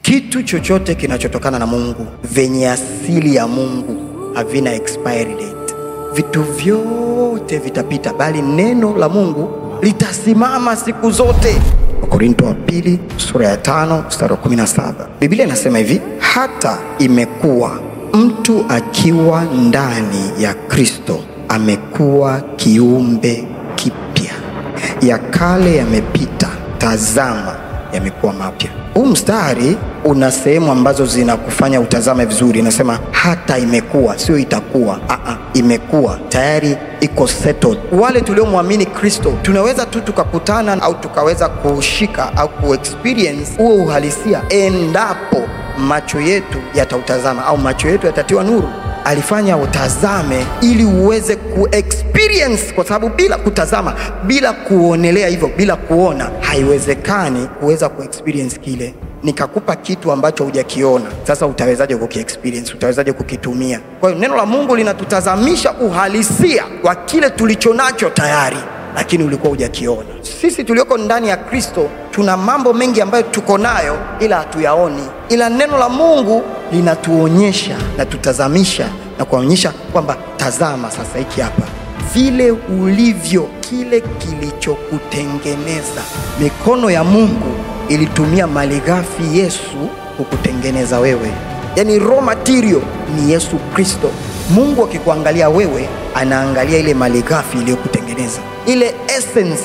Kitu chochote kinachotokana na Mungu, venye asili ya Mungu, havina expiry date. Vitu vyote vitapita, bali neno la Mungu litasimama siku zote. Wakorintho wa pili sura ya 5 mstari wa 17. Biblia inasema hivi: hata imekuwa mtu akiwa ndani ya Kristo amekuwa kiumbe kipya, ya kale yamepita, tazama yamekuwa mapya. Huu mstari una sehemu ambazo zinakufanya utazame vizuri. Inasema hata imekuwa, sio itakuwa. Imekuwa tayari, iko settled. Wale tuliomwamini Kristo tunaweza tu tukakutana au tukaweza kushika au kuexperience huo uhalisia endapo macho yetu yatautazama au macho yetu yatatiwa nuru. Alifanya utazame ili uweze kuexperience, kwa sababu bila kutazama, bila kuonelea hivyo, bila kuona, haiwezekani kuweza kuexperience kile. Nikakupa kitu ambacho hujakiona, sasa utawezaje kukiexperience? Utawezaje kukitumia? Kwa hiyo neno la Mungu linatutazamisha uhalisia wa kile tulichonacho tayari, lakini ulikuwa hujakiona. Sisi tulioko ndani ya Kristo tuna mambo mengi ambayo tuko nayo ila hatuyaoni, ila neno la Mungu linatuonyesha na tutazamisha na kuonyesha kwamba tazama sasa hiki hapa vile ulivyo, kile kilichokutengeneza. Mikono ya Mungu ilitumia malighafi Yesu kukutengeneza wewe. Yani raw material ni Yesu Kristo. Mungu akikuangalia wewe, anaangalia ile malighafi iliyokutengeneza, ile essence,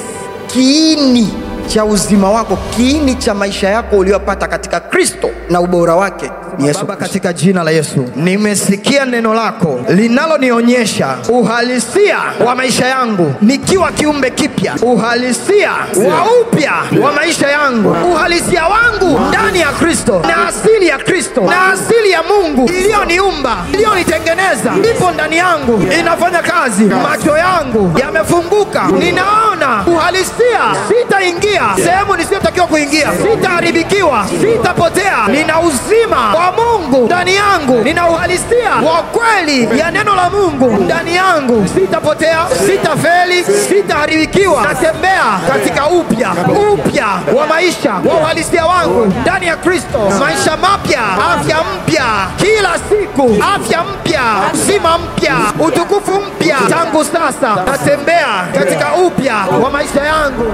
kiini cha uzima wako, kiini cha maisha yako uliyopata katika Kristo na ubora wake ni Yesu. Baba, katika jina la Yesu, nimesikia neno lako linalonionyesha uhalisia wa maisha yangu nikiwa kiumbe kipya, uhalisia wa upya wa maisha yangu, uhalisia wangu ndani ya Kristo na asili ya Kristo na asili ya Mungu iliyoniumba, iliyonitengeneza ipo ndani yangu, inafanya kazi. Macho yangu yamefunguka, ninaona uhalisia. Sitaingia sehemu nisiyotakiwa kuingia, sitaharibikiwa, sitapotea. Nina uzima wa Mungu ndani yangu, nina uhalisia wa kweli ya neno la Mungu ndani yangu. Sitapotea, sitafeli, sitaharibikiwa. Natembea katika upya wa maisha, wa uhalisia wangu ndani ya Kristo. Maisha mapya, afya mpya kila siku, afya mpya, uzima mpya, utukufu mpya. Tangu sasa natembea katika upya wa maisha yangu.